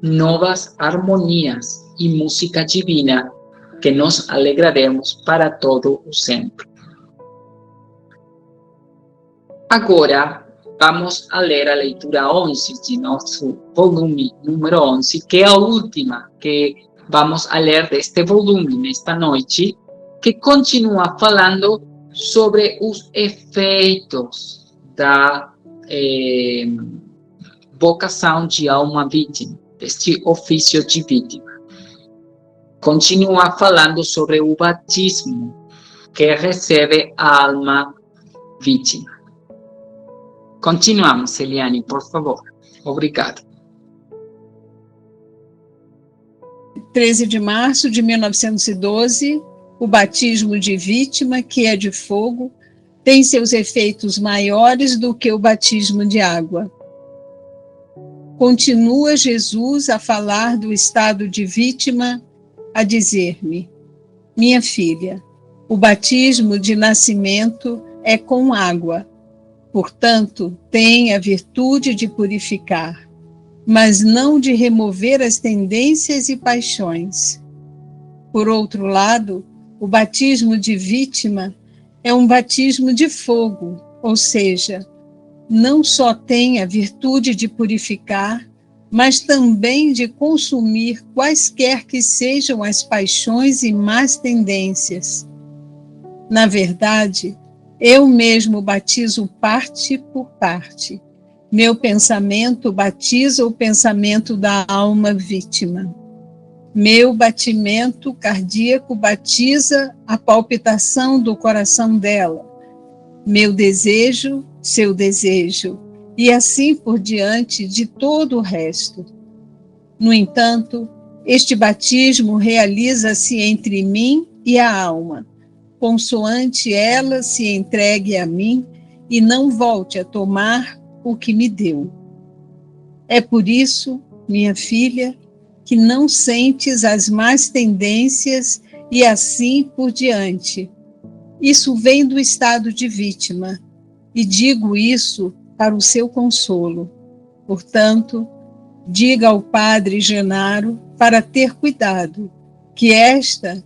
novas harmonias e música divina que nos alegraremos para todo o sempre. Agora, vamos a ler a leitura 11 de nosso volume número 11, que é a última que vamos a ler deste volume nesta noite, que continua falando sobre os efeitos da vocação de alma vítima, deste ofício de vítima. Continua falando sobre o batismo que recebe a alma vítima. Continuamos, Eliane, por favor. Obrigado. 13 de março de 1912, o batismo de vítima, que é de fogo, tem seus efeitos maiores do que o batismo de água. Continua Jesus a falar do estado de vítima, a dizer-me: minha filha, o batismo de nascimento é com água, portanto, tem a virtude de purificar, mas não de remover as tendências e paixões. Por outro lado, o batismo de vítima é um batismo de fogo, ou seja, não só tem a virtude de purificar, mas também de consumir quaisquer que sejam as paixões e más tendências. Na verdade, eu mesmo batizo parte por parte. Meu pensamento batiza o pensamento da alma vítima. Meu batimento cardíaco batiza a palpitação do coração dela. Meu desejo, seu desejo, e assim por diante de todo o resto. No entanto, este batismo realiza-se entre mim e a alma, consoante ela se entregue a mim e não volte a tomar o que me deu. É por isso, minha filha, que não sentes as más tendências e assim por diante. Isso vem do estado de vítima, e digo isso para o seu consolo. Portanto, diga ao padre Genaro para ter cuidado, que esta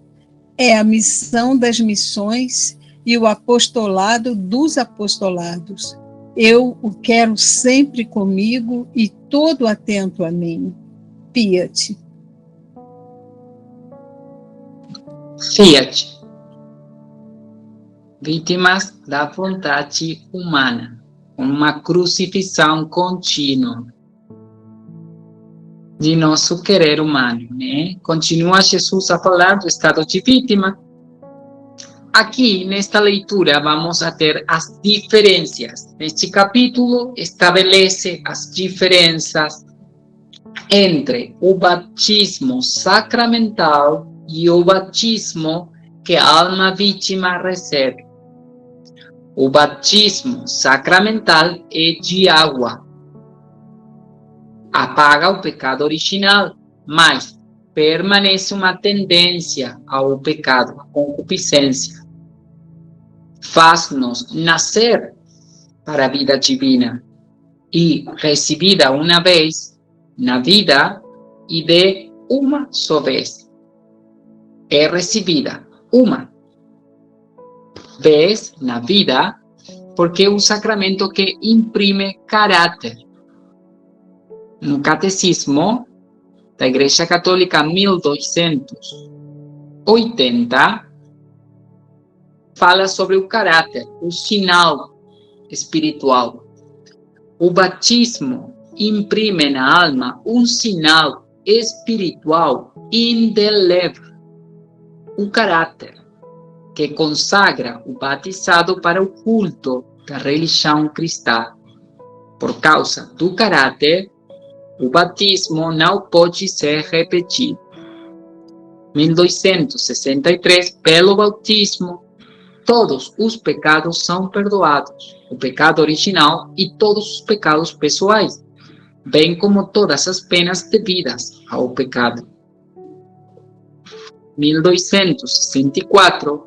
é a missão das missões e o apostolado dos apostolados. Eu o quero sempre comigo e todo atento a mim. Fiat. Fiat. Vítimas da vontade humana, uma crucifixão contínua de nosso querer humano, né? Continua Jesus a falar do estado de vítima. Aqui, nesta leitura, vamos a ter as diferenças. Neste capítulo, estabelece as diferenças entre o batismo sacramental e o batismo que a alma vítima recebe. O batismo sacramental é de água. Apaga o pecado original, mas permanece uma tendência ao pecado, a concupiscência. Faz-nos nascer para a vida divina e recebida uma vez na vida e de uma só vez. É recebida uma vez na vida porque é um sacramento que imprime caráter. No Catecismo da Igreja Católica 1280, fala sobre o caráter, o sinal espiritual. O batismo imprime na alma um sinal espiritual indelével, o caráter, que consagra o batizado para o culto da religião cristã. Por causa do caráter, o batismo não pode ser repetido. 1263, pelo batismo, todos os pecados são perdoados, o pecado original e todos os pecados pessoais, bem como todas as penas devidas ao pecado. 1264,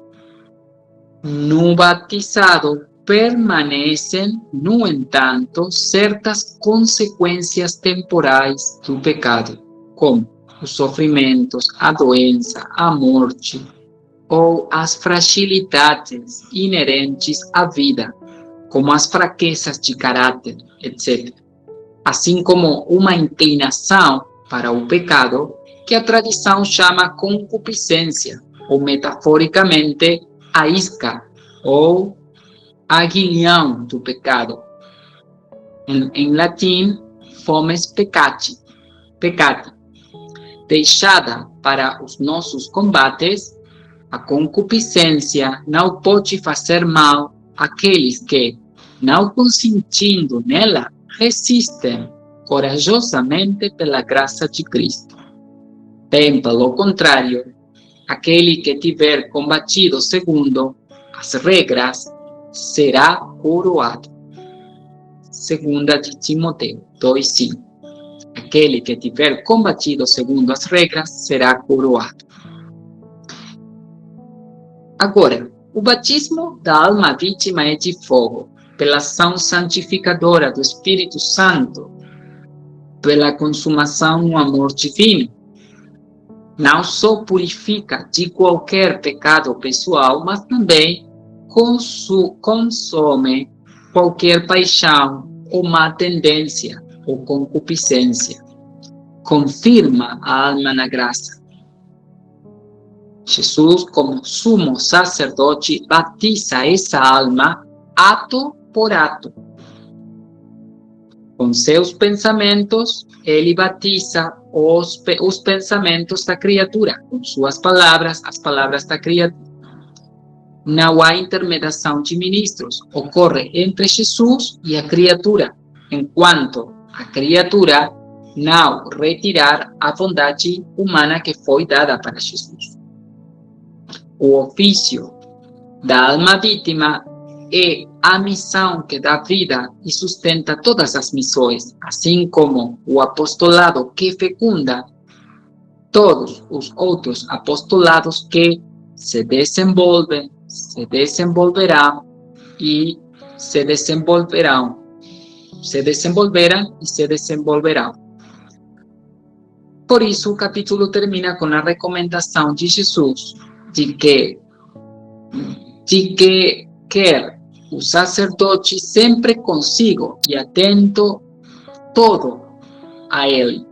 no batizado permanecem, no entanto, certas consequências temporais do pecado, como os sofrimentos, a doença, a morte ou as fragilidades inerentes à vida, como as fraquezas de caráter, etc. Assim como uma inclinação para o pecado, que a tradição chama concupiscência, ou metaforicamente a isca, ou aguilhão do pecado. Em latim, fomes peccati, deixada para os nossos combates. A concupiscência não pode fazer mal àqueles que, não consentindo nela, resistem corajosamente pela graça de Cristo. Bem, pelo contrário, aquele que tiver combatido segundo as regras será coroado. 2 de Timoteo 2:5. Aquele que tiver combatido segundo as regras será coroado. Agora, o batismo da alma vítima é de fogo, pela ação santificadora do Espírito Santo, pela consumação no amor divino. Não só purifica de qualquer pecado pessoal, mas também consome qualquer paixão ou má tendência ou concupiscência. confirma a alma na graça. Jesus, como sumo sacerdote, batiza essa alma ato por ato. Com seus pensamentos, ele batiza os pensamentos da criatura. Com suas palavras, as palavras da criatura. Não há intermediação de ministros. Ocorre entre Jesus e a criatura, enquanto a criatura não retirar a bondade humana que foi dada para Jesus. O ofício da alma vítima é a missão que dá vida e sustenta todas as missões, assim como o apostolado que fecunda todos os outros apostolados que se desenvolvem, se desenvolverão e se desenvolverão. Se desenvolveram e se desenvolverão. Por isso, o capítulo termina com a recomendação de Jesus de que quer o sacerdote sempre consigo e atento todo a ele,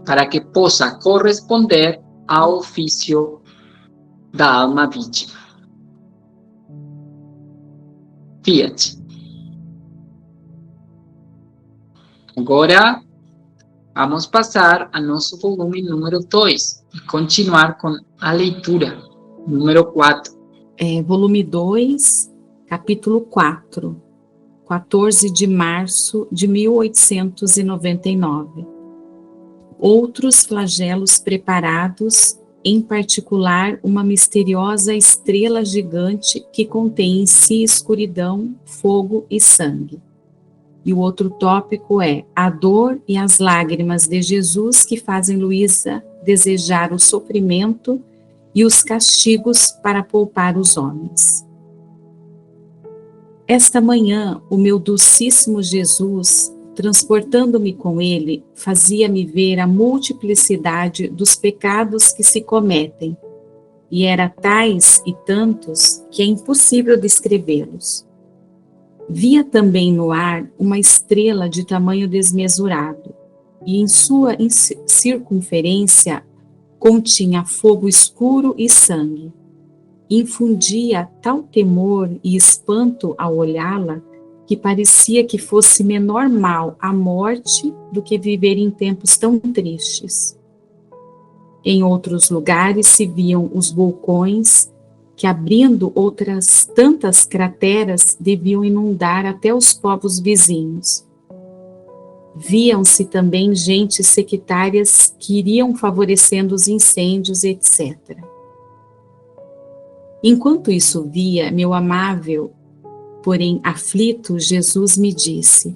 para que possa corresponder ao ofício da alma vítima. Fiat. Agora, vamos passar ao nosso volume número 2 e continuar com a leitura, número 4. Volume 2, capítulo 4, 14 de março de 1899. Outros flagelos preparados, em particular uma misteriosa estrela gigante que contém em si escuridão, fogo e sangue. E o outro tópico é a dor e as lágrimas de Jesus que fazem Luísa desejar o sofrimento e os castigos para poupar os homens. Esta manhã, o meu docíssimo Jesus, transportando-me com ele, fazia-me ver a multiplicidade dos pecados que se cometem, e era tais e tantos que é impossível descrevê-los. Via também no ar uma estrela de tamanho desmesurado, e em sua circunferência continha fogo escuro e sangue. Infundia tal temor e espanto ao olhá-la, que parecia que fosse menor mal a morte do que viver em tempos tão tristes. Em outros lugares se viam os vulcões, que abrindo outras tantas crateras deviam inundar até os povos vizinhos. Viam-se também gentes sectárias que iriam favorecendo os incêndios, etc. Enquanto isso via, meu amável, porém aflito, Jesus me disse: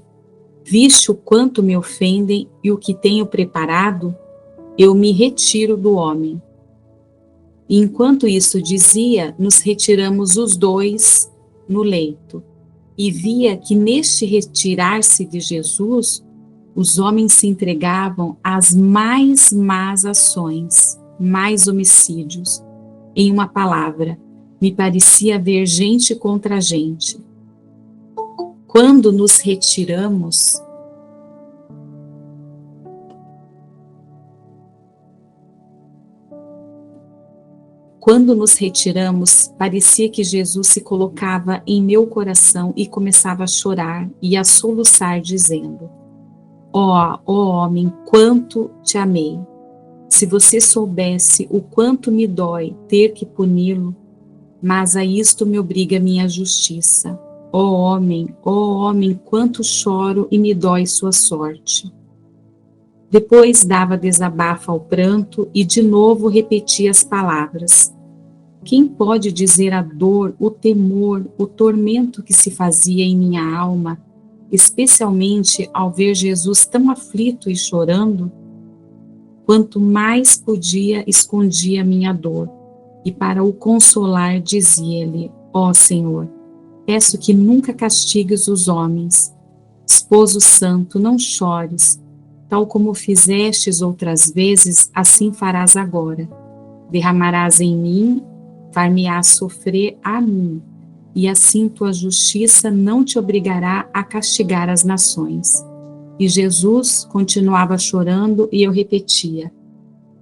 viste o quanto me ofendem e o que tenho preparado? Eu me retiro do homem. E enquanto isso dizia, nos retiramos os dois no leito, e via que neste retirar-se de Jesus, os homens se entregavam às mais más ações, mais homicídios. Em uma palavra, me parecia ver gente contra gente. Quando nos retiramos, parecia que Jesus se colocava em meu coração e começava a chorar e a soluçar, dizendo: ó homem, quanto te amei! Se você soubesse o quanto me dói ter que puni-lo, mas a isto me obriga minha justiça. Ó homem, quanto choro e me dói sua sorte. Depois dava desabafo ao pranto e de novo repetia as palavras. Quem pode dizer a dor, o temor, o tormento que se fazia em minha alma, especialmente ao ver Jesus tão aflito e chorando? Quanto mais podia, escondia minha dor, e para o consolar dizia-lhe: ó Senhor, peço que nunca castigues os homens. Esposo santo, não chores, tal como fizestes outras vezes, assim farás agora. Derramarás em mim, far-me-ás sofrer a mim, e assim tua justiça não te obrigará a castigar as nações. E Jesus continuava chorando e eu repetia: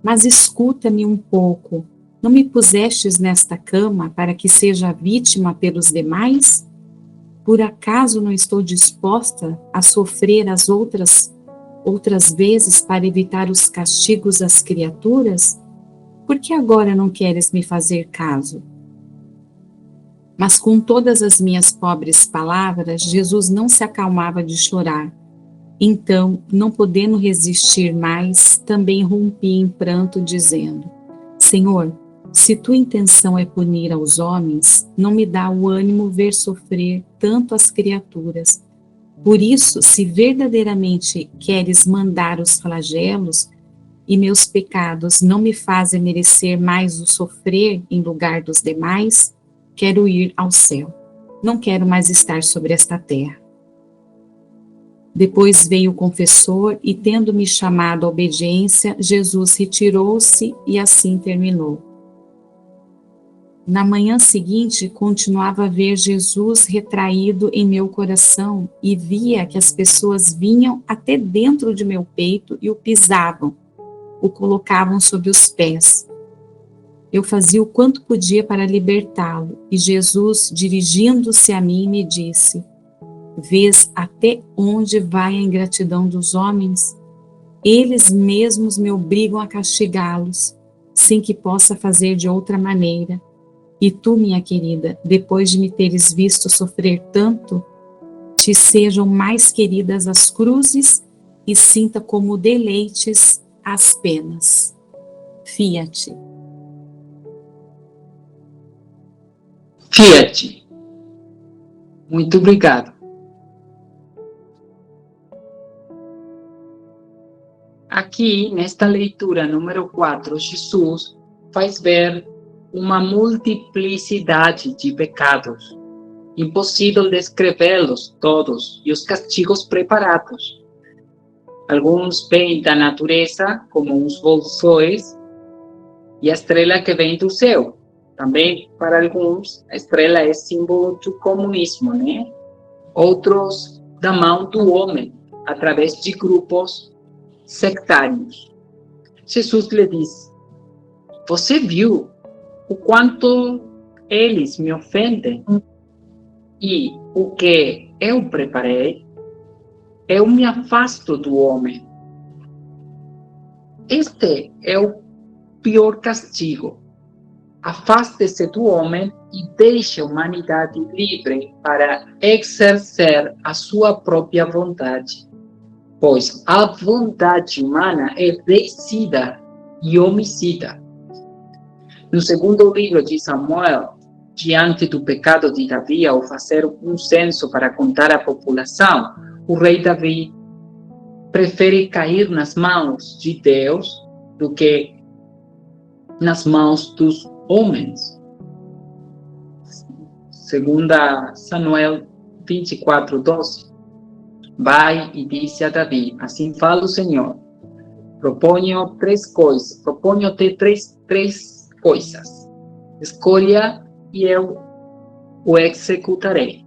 mas escuta-me um pouco, não me pusestes nesta cama para que seja vítima pelos demais? Por acaso não estou disposta a sofrer as outras vezes para evitar os castigos das criaturas? Por que agora não queres me fazer caso? Mas com todas as minhas pobres palavras, Jesus não se acalmava de chorar. Então, não podendo resistir mais, também rompi em pranto, dizendo: Senhor, se tua intenção é punir aos homens, não me dá o ânimo ver sofrer tanto as criaturas. Por isso, se verdadeiramente queres mandar os flagelos, e meus pecados não me fazem merecer mais o sofrer em lugar dos demais, quero ir ao céu. Não quero mais estar sobre esta terra. Depois veio o confessor e, tendo-me chamado à obediência, Jesus retirou-se e assim terminou. Na manhã seguinte, continuava a ver Jesus retraído em meu coração e via que as pessoas vinham até dentro de meu peito e o pisavam, o colocavam sob os pés. Eu fazia o quanto podia para libertá-lo, e Jesus, dirigindo-se a mim, me disse: Vês até onde vai a ingratidão dos homens? Eles mesmos me obrigam a castigá-los, sem que possa fazer de outra maneira. E tu, minha querida, depois de me teres visto sofrer tanto, te sejam mais queridas as cruzes e sinta como deleites as penas. Fiat. Fiat. Muito obrigado. Aqui, nesta leitura número 4, Jesus faz ver uma multiplicidade de pecados. Impossível descrevê-los todos e os castigos preparados. Alguns vêm da natureza, como os vulsões, e a estrela que vem do céu. Também, para alguns, a estrela é símbolo do comunismo, né? Outros, da mão do homem, através de grupos sectários. Jesus lhe diz: você viu o quanto eles me ofendem? E o que eu preparei, eu me afasto do homem. Este é o pior castigo. Afaste-se do homem e deixe a humanidade livre para exercer a sua própria vontade, pois a vontade humana é vencida e homicida. No segundo livro de Samuel, diante do pecado de Davi, ao fazer um censo para contar a população, o rei Davi prefere cair nas mãos de Deus do que nas mãos dos homens. Segunda Samuel 24:12. Vai e disse a Davi: assim fala o Senhor, proponho-te três coisas, escolha e eu o executarei.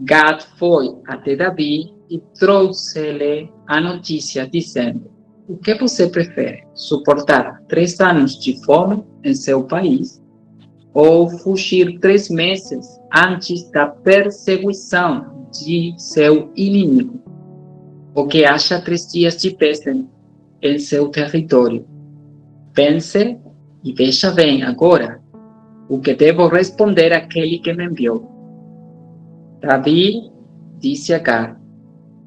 Gad foi até Davi e trouxe-lhe a notícia, dizendo: o que você prefere, suportar 3 anos de fome em seu país ou fugir 3 meses antes da perseguição de seu inimigo, o que acha 3 dias de peste em seu território? Pense e veja bem agora o que devo responder àquele que me enviou. Davi disse a Gad: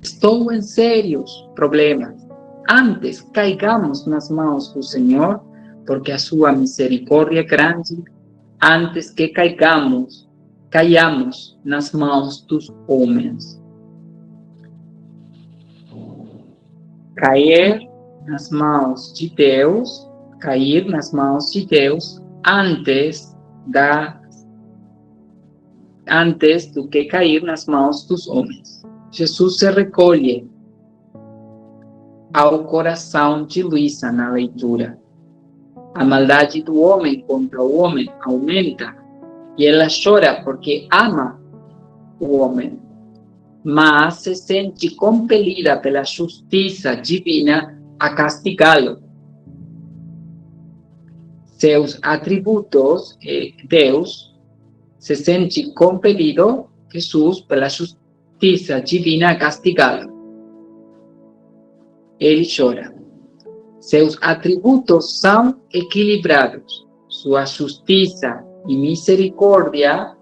estou em sérios problemas. Antes caigamos nas mãos do Senhor, porque a sua misericórdia é grande, antes que caiamos nas mãos dos homens. Cair nas mãos de Deus antes do que cair nas mãos dos homens. Jesus se recolhe ao coração de Luísa na leitura. A maldade do homem contra o homem aumenta e ela chora porque ama o homem. mas se sente compelida pela justiça divina a castigá-lo. Seus atributos, Deus, se sente compelido, Jesus, pela justiça divina a castigá-lo. Ele chora. Seus atributos são equilibrados. Sua justiça e misericórdia,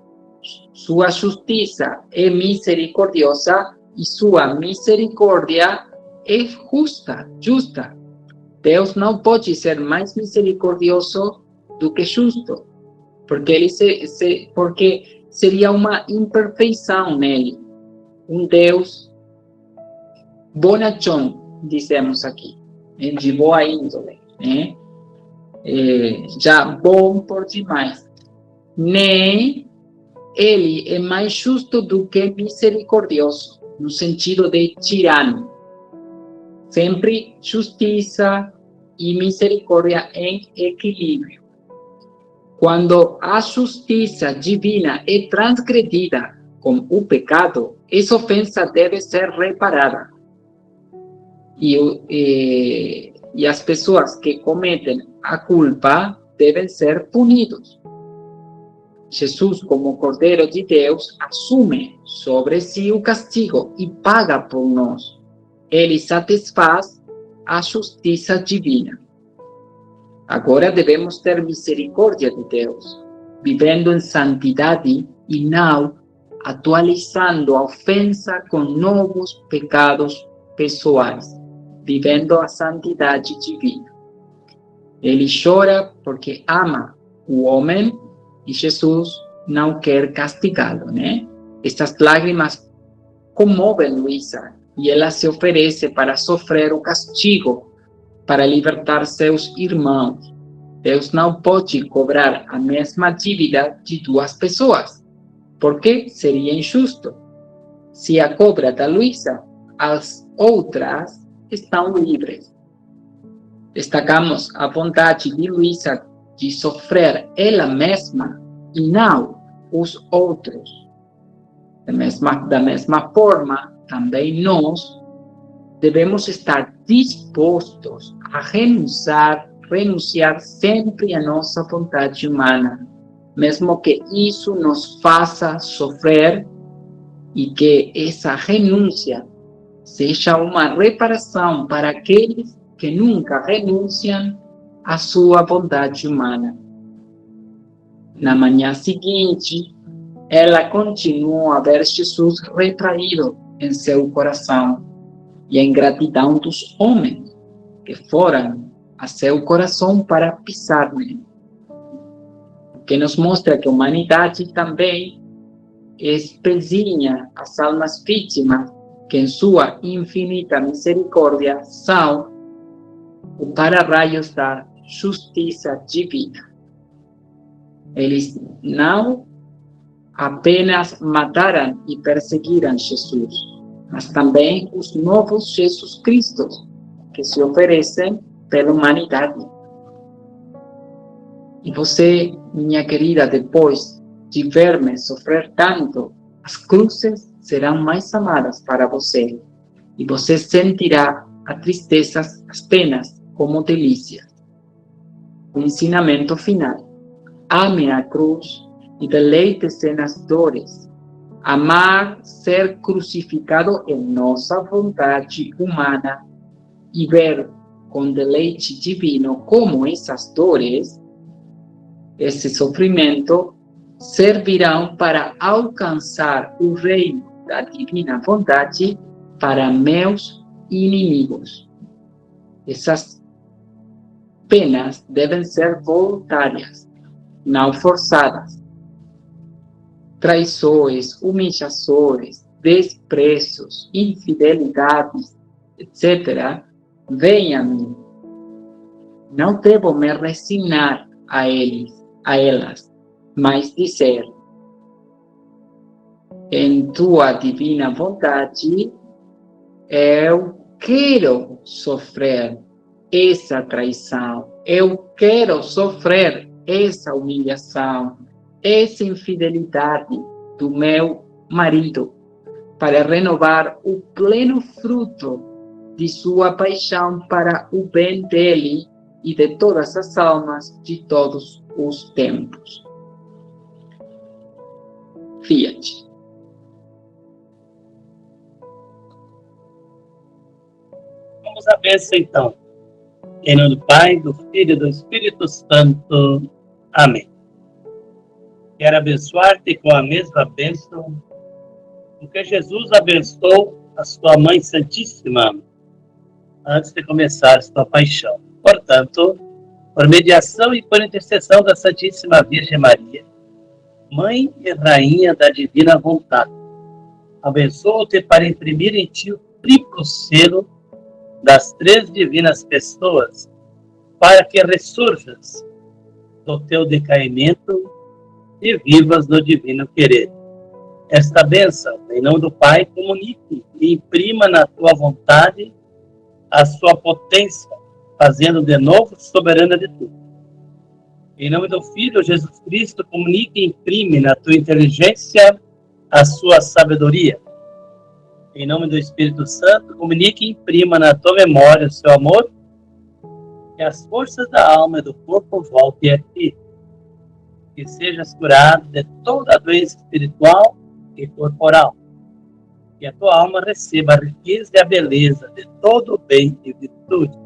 sua justiça é misericordiosa e sua misericórdia é justa. Deus não pode ser mais misericordioso do que justo, porque porque seria uma imperfeição nele. Um Deus bonachão, dizemos aqui, de boa índole, né? Já bom por demais. Nem ele é mais justo do que misericordioso, no sentido de tirano. Sempre justiça e misericórdia em equilíbrio. Quando a justiça divina é transgredida com o pecado, essa ofensa deve ser reparada. E as pessoas que cometem a culpa devem ser punidos. Jesus, como Cordeiro de Deus, assume sobre si o castigo e paga por nós. Ele satisfaz a justiça divina. Agora devemos ter misericórdia de Deus, vivendo em santidade e não atualizando a ofensa com novos pecados pessoais, vivendo a santidade divina. Ele chora porque ama o homem e Jesus não quer castigá-lo, né? Estas lágrimas comovem Luísa e ela se oferece para sofrer o castigo, para libertar seus irmãos. Deus não pode cobrar a mesma dívida de duas pessoas, porque seria injusto. Se a cobra da Luísa, as outras estão livres. Destacamos a vontade de Luísa de sofrer ela mesma e não os outros. Da mesma forma, também nós devemos estar dispostos a renunciar sempre à nossa vontade humana, mesmo que isso nos faça sofrer, e que essa renúncia seja uma reparação para aqueles que nunca renunciam à sua vontade humana. Na manhã seguinte, ela continuou a ver Jesus retraído em seu coração e a ingratidão dos homens que foram a seu coração para pisar nele. O que nos mostra que a humanidade também espezinha as almas vítimas que em sua infinita misericórdia são o para-raios da justiça divina. Eles não apenas mataram e perseguiram Jesus, mas também os novos Jesus Cristos que se oferecem pela humanidade. E você, minha querida, depois de ver-me sofrer tanto, as cruzes serão mais amadas para você, e você sentirá a tristeza, as penas, como delícia. O ensinamento final: ame a cruz e deleite-se nas dores. Amar ser crucificado em nossa vontade humana e ver com deleite divino como essas dores, esse sofrimento, servirão para alcançar o reino da divina vontade para meus inimigos. Essas penas devem ser voluntárias, não forçadas. Traições, humilhações, desprezos, infidelidades, etc., venham a mim. Não devo me resignar a elas, mas dizer: em tua divina vontade, eu quero sofrer essa traição, eu quero sofrer essa humilhação, essa infidelidade do meu marido, para renovar o pleno fruto de sua paixão para o bem dele e de todas as almas de todos os tempos. Fiat. Vamos à bênção, então. Em nome do Pai, do Filho e do Espírito Santo. Amém. Quero abençoar-te com a mesma bênção com que Jesus abençoou a sua Mãe Santíssima antes de começar sua paixão. Portanto, por mediação e por intercessão da Santíssima Virgem Maria, Mãe e Rainha da Divina Vontade, abençoo-te para imprimir em ti o triplo selo das três divinas pessoas, para que ressurjas do teu decaimento e vivas do divino querer. Esta bênção, em nome do Pai, comunique e imprima na tua vontade a sua potência, fazendo de novo soberana de tudo. Em nome do Filho, Jesus Cristo, comunique e imprime na tua inteligência a sua sabedoria. Em nome do Espírito Santo, comunique e imprima na tua memória o seu amor, que as forças da alma e do corpo voltem a ti. Que sejas curado de toda a doença espiritual e corporal. Que a tua alma receba a riqueza e a beleza de todo o bem e virtude.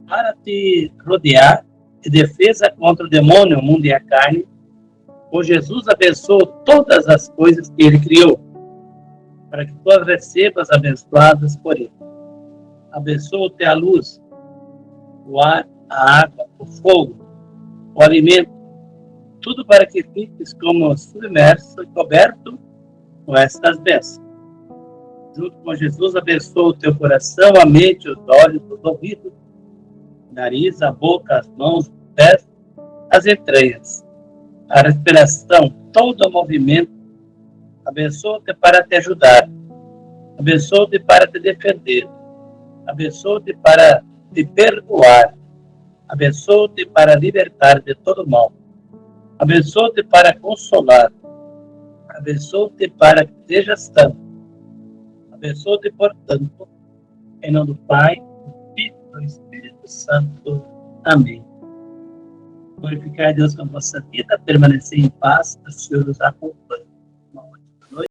Para te rodear de defesa contra o demônio, o mundo e a carne, o Jesus abençoou todas as coisas que ele criou, para que tu as recebas abençoadas por ele. Abençoa-te a luz, o ar, a água, o fogo, o alimento, tudo para que fiques como submerso e coberto com estas bênçãos. Junto com Jesus, abençoa o teu coração, a mente, os olhos, os ouvidos, o nariz, a boca, as mãos, os pés, as entranhas, a respiração, todo o movimento. Abençoa-te para te ajudar. Abençoa-te para te defender. Abençoa-te para te perdoar. Abençoa-te para libertar de todo mal. Abençoa-te para consolar. Abençoa-te para que sejas santo. Abençoa-te, portanto, em nome do Pai, do Filho e do Espírito Santo. Amém. Glorificar a Deus com a vossa vida, permanecer em paz, o Senhor os acompanhe.